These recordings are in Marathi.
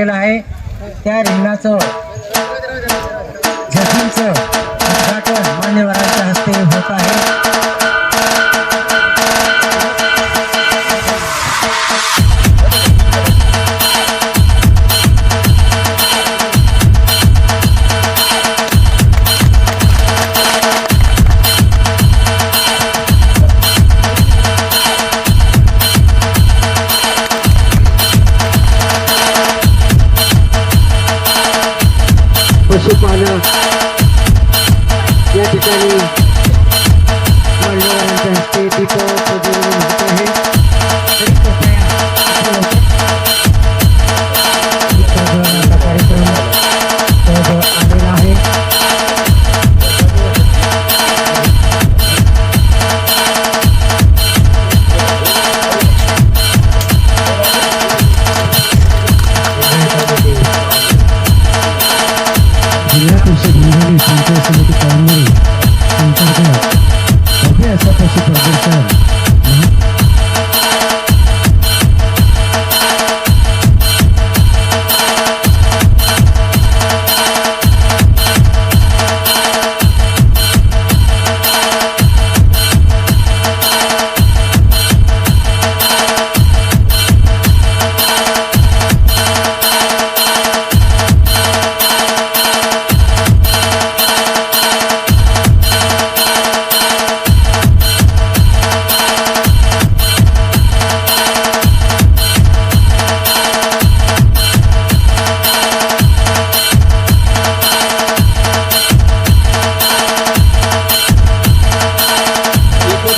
केलेलं आहे त्या रिंगणाचं जखींचं उद्घाटन मान्यवरांच्या हस्ते होत आहे। पशुपालक या ठिकाणी मान्यवरांच्या हस्ते दीप प्रज्वलन होत आहे। कार्यक्रम आलेला आहे। जिल्हा परिषद हिंगोली पंचायत समिती कळमनुरी अंतर्गत भव्य असं पशु प्रदर्शन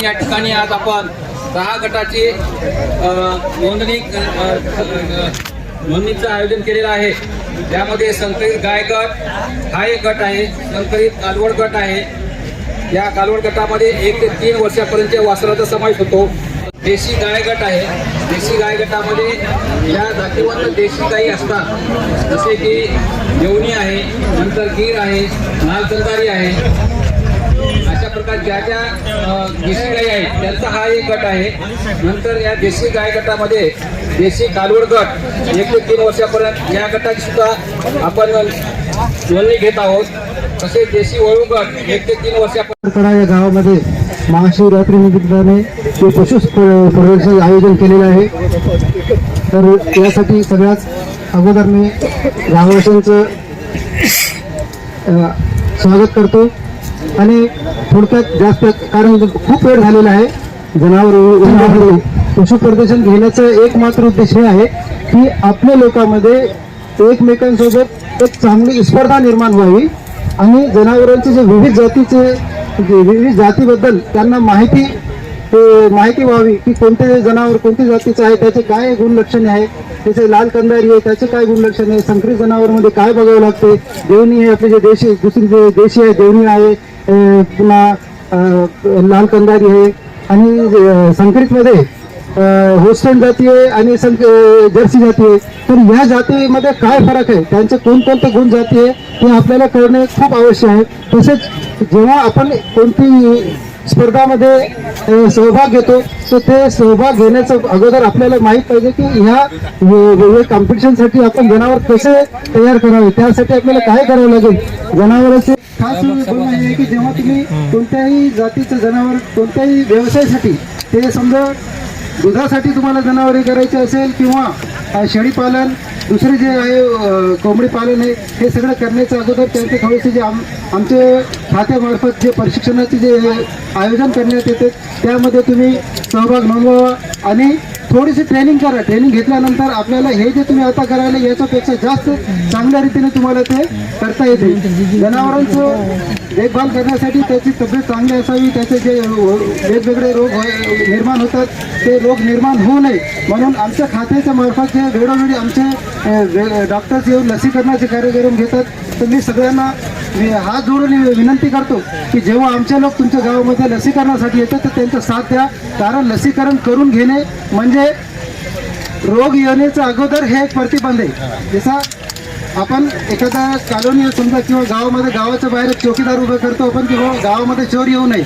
या ठिकाणी आज आपण 6 गटाची नोंदणीचं आयोजन केलेलं आहे। त्यामध्ये संकरित गाय गट हा एक गट आहे, संकरित कालवड गट आहे। या कालवड गटामध्ये 1 ते 3 वर्षापर्यंतच्या वासराचा समावेश होतो। देशी गाय गट आहे, देशी गाय गटामध्ये या जातीवंत देशी गायी असतात, जसे की देवणी आहे, नंतर गीर आहे, नालचंदारी आहे। अशा प्रकार ज्या ज्या देशी गायी आहेत त्यांचा हा एक गट आहे। नंतर या देशी गाय गटामध्ये देशी कालवड गट 1 ते 3 वर्षापर्यंत या गटाची सुद्धा आपण नोंदणी घेत आहोत। तसेच देशी वळू गट 1 ते 3 वर्षापर्यंत या गावामध्ये महाशिवरात्री निमित्ताने ते पशु प्रदर्शन आयोजन केलेलं आहे। तर यासाठी सगळ्यात अगोदर मी गाववासियांचं स्वागत करतो आणि थोडक्यात जास्त कारण खूप वेळ झालेला आहे जनावर पशु प्रदर्शन घेण्याचा एकमात्र उद्देश हे आहे की आपल्या लोकांमध्ये एकमेकांसोबत एक चांगली स्पर्धा निर्माण व्हावी आणि जनावरांचे जे विविध जातीबद्दल त्यांना माहिती व्हावी की कोणते जनावर कोणत्या जातीचं आहे, त्याचे काय गुणलक्षणे आहे, त्याचे लाल कंदारी आहे त्याचे काय गुणलक्षण आहे, संकरित जनावरमध्ये काय बघावं लागते, देवणी आहे आपले जे देशी दुसरी जे देशी आहे देवणी आहे, पुन्हा लाल कंदारी आहे आणि संकरितमध्ये होस्टन जाती आहे आणि जर्सी जाती आहे। तर या जातीमध्ये काय फरक आहे, त्यांचे कोणकोणते गुण जाती आहे हे आपल्याला कळणे खूप आवश्यक आहे। तसेच जेव्हा आपण कोणती स्पर्धामध्ये सहभाग घेतो तर ते सहभाग घेण्याचं अगोदर आपल्याला माहीत पाहिजे की ह्या कॉम्पिटिशनसाठी आपण जनावर कसे तयार करावे, त्यासाठी आपल्याला काय करावं लागेल। जनावरांचे खास गुण आहे की जेव्हा तुम्ही कोणत्याही जातीचं जनावर कोणत्याही व्यवसायासाठी ते समजा दुधासाठी तुम्हाला जनावरे करायचे असेल किंवा शेळीपालन दुसरे जे आहे कोंबडी पालन आहे हे सगळं करण्याच्या अगोदर त्यांचे थोडेसे जे आमचे खात्यामार्फत जे प्रशिक्षणाचे जे आयोजन करण्यात येते त्यामध्ये तुम्ही सहभाग नोंदवावा आणि थोडीशी ट्रेनिंग करा। ट्रेनिंग घेतल्यानंतर आपल्याला हे जे तुम्ही आता करायला याच्यापेक्षा जास्त चांगल्या रीतीने तुम्हाला ते करता येते। जनावरांचं देखभाल करण्यासाठी त्याची तब्येत चांगली असावी, त्याचे जे वेगवेगळे रोग निर्माण होतात ते रोग निर्माण होऊ नये म्हणून आमच्या खात्याच्या मार्फत जे वेळोवेळी आमचे डॉक्टर्स येऊन लसीकरणाचे कार्यक्रम घेतात। तर मी सगळ्यांना हात जोडून विनंती करतो की जेव्हा आमचे लोक तुमच्या गावामध्ये लसीकरणासाठी येतात तर त्यांचा साथ द्या, कारण लसीकरण करून घेणे म्हणजे रोग येण्याच्या अगोदर हे एक प्रतिबंध आहे। जसा आपण एखादा कॉलनी समजा किंवा गावामध्ये गावाच्या बाहेर चौकीदार उभे करतो आपण किंवा गावामध्ये चोर येऊ नये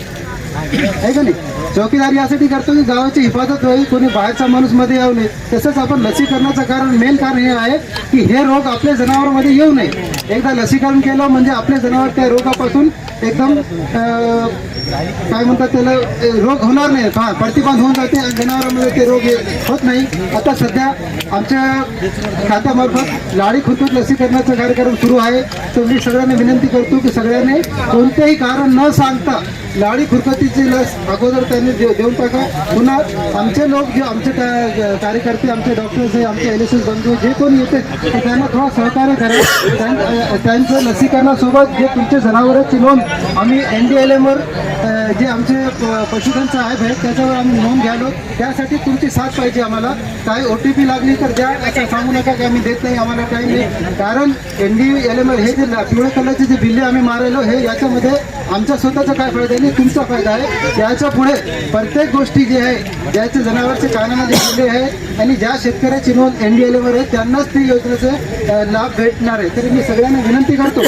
आहे का नाही, चौकीदार यासाठी करतो की गावाची हिफाजत होईल, कोणी बाहेरचा माणूस मध्ये येऊ नये. तसंच आपण लसीकरणाचं कारण मेन कारण हे आहे की हे रोग आपल्या जनावरांमध्ये येऊ नये. एकदा लसीकरण केलं म्हणजे आपले जनावर त्या रोगापासून एकदम काय म्हणतात त्याला रोग होणार नाही, प्रतिबंध होऊन जाते आणि जनावरांमध्ये ते रोग होत नाही. आता सध्या आमच्या खात्यामार्फत लाडी खुरकूत लसीकरणाचा कार्यक्रम सुरू आहे. तर मी सगळ्यांना विनंती करतो की सगळ्यांनी कोणतेही कारण न सांगता लाडी खुरकतीची लस अगोदर त्यांनी देऊन टाका. पुन्हा आमचे लोक जे आमचे कार्यकर्ते, आमचे डॉक्टर्स आहे, आमचे LSS बंधू जे कोणी येते तर त्यांना थोडा सहकार्य करा. त्यांचं लसीकरणासोबत जे तुमचे जनावरांची नोंद आम्ही NDLM वर जे आमचे पशुधन साहेब आहेत त्याच्यावर आम्ही नोंद घ्यालो. त्यासाठी तुमची साथ पाहिजे आम्हाला. काही OTP लागली तर द्या, असं सांगू नका की आम्ही देत नाही, आम्हाला काही नाही. कारण NDLM हे जे पिवळ्या कलरचे जे बिल्ले आम्ही मारायलो हे याच्यामध्ये आमच्या स्वतःचा काय फायदा नाही, तुमचा फायदा आहे. त्याच्या पुढे प्रत्येक गोष्टी जी आहे ज्याचे जनावरचे कानाला जे बिल्ले आहे आणि ज्या शेतकऱ्याची नोंद NDLM वर आहे त्यांनाच ती योजनेचे लाभ भेटणार आहे. तरी मी सगळ्यांना विनंती करतो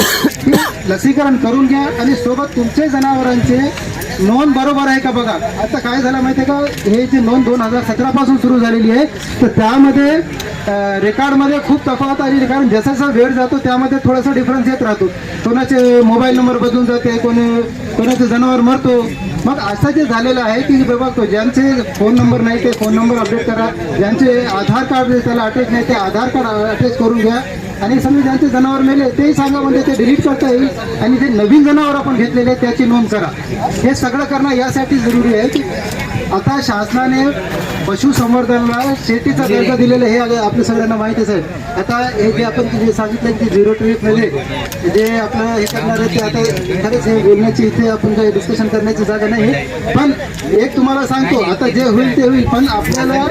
की लसीकरण करून घ्या आणि सोबत तुमचे जनावरांचे नोंद बरोबर आहे का बघा. आता काय झालं माहिती आहे का, हे जी नोंद 2017 पासून सुरू झालेली आहे तर त्यामध्ये रेकॉर्डमध्ये खूप तफावत आलेली. कारण जसा जसा वेळ जातो त्यामध्ये थोडासा डिफरन्स येत राहतो. कोणाचे मोबाईल नंबर बदलून जाते, कोणाचं जनावर मरतो. मग असं जे झालेलं आहे की बाबा ज्यांचे फोन नंबर नाही ते फोन नंबर अपडेट करा, ज्यांचे आधार कार्ड त्याला अटॅच नाही ते आधार कार्ड अटॅच करून घ्या आणि समजा ज्यांचे जनावर मेले तेही सांगा म्हणजे ते डिलीट करता येईल. आणि जे नवीन जनावर आपण घेतलेले त्याची नोंद करा. हे सगळं करणं यासाठी जरुरी आहे की आता शासनाने पशुसंवर्धनाला शेतीचा दर्जा दिलेला हे आपल्या सगळ्यांना माहितीच आहे. आता हे जे आपण जे सांगितलं की 0 ट्रिपमध्ये जे आपलं हे करणार आहे ते आता खरंच हे बोलण्याची इथे आपण काही डिस्कशन करण्याची जागा नाही. पण एक तुम्हाला सांगतो आता जे होईल ते होईल, पण आपल्याला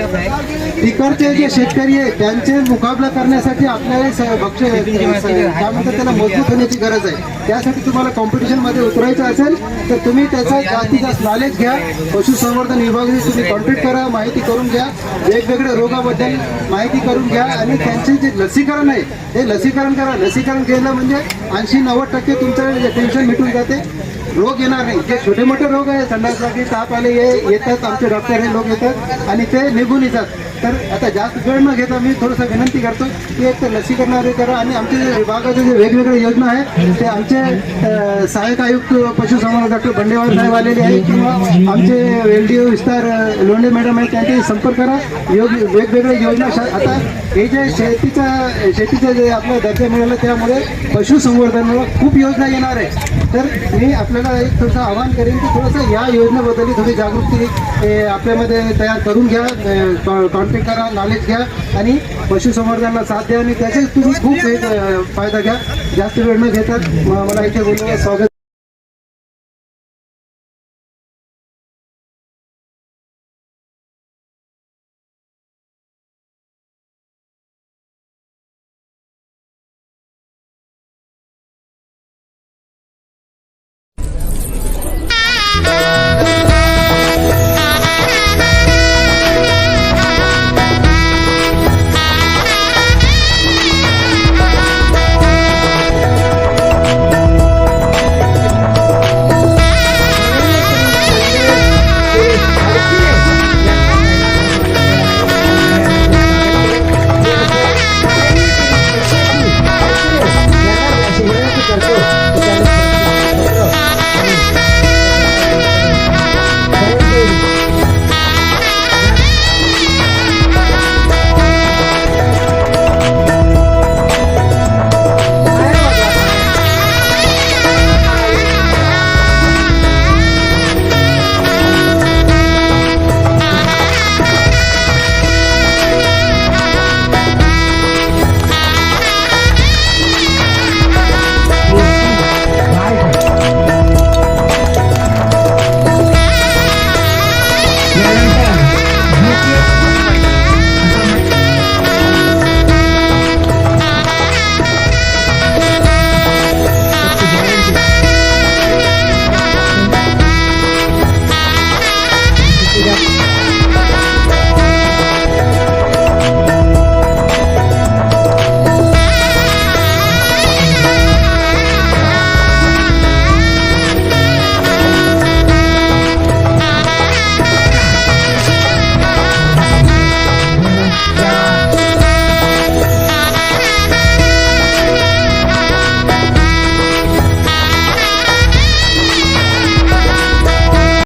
तिकडचे जे शेतकरी आहे त्यांचे मुकाबला करण्यासाठी आपल्याला काय म्हणतात त्याला मजबूत होण्याची गरज आहे. त्यासाठी तुम्हाला कॉम्पिटिशनमध्ये उतरायचं असेल तर तुम्ही त्याचा जास्तीत जास्त नॉलेज घ्या. पशुसंवर्धन विभागाने तुम्ही कॉन्टॅक्ट करा, माहिती करून घ्या, वेगवेगळ्या रोगाबद्दल माहिती करून घ्या आणि त्यांचे जे लसीकरण आहे ते लसीकरण करा. लसीकरण केलं म्हणजे 80-90% तुमचं टेन्शन मिटून जाते, रोग येणार नाही. जे छोटे मोठे रोग आहे संडास लागली, ताप आले हे येतात, आमचे डॉक्टर हे लोक येतात आणि ते निघून येतात. तर आता जास्त वेळ न घेता मी थोडंसं विनंती करतो की एक तर लसीकरणारे करा आणि आमचे विभागाचे जे वेगवेगळे योजना आहे ते आमचे सहाय्यक आयुक्त पशुसंवर्धन डॉक्टर बंडेवार साहेब आलेले आहे किंवा आमचे LDO विस्तार लोंढे मॅडम आहेत त्यांच्याशी संपर्क करा. वेगवेगळ्या योजना आता हे जे शेतीचं जे आपला दर्जा मिळाला त्यामुळे पशुसंवर्धनाला खूप योजना येणार आहे. तर मी आपल्याला एक थोडंसं आवाहन करेन की थोडंसं या योजनेबद्दल थोडी जागृती आपल्यामध्ये तयार करून घ्या, कॉन्टॅक्ट करा, नॉलेज घ्या आणि पशुसंवर्धनाला साथ द्या आणि त्याचे तुम्ही खूप फायदा घ्या. जास्त वेळ न घेतात मला इथे बोलण्यास स्वागत.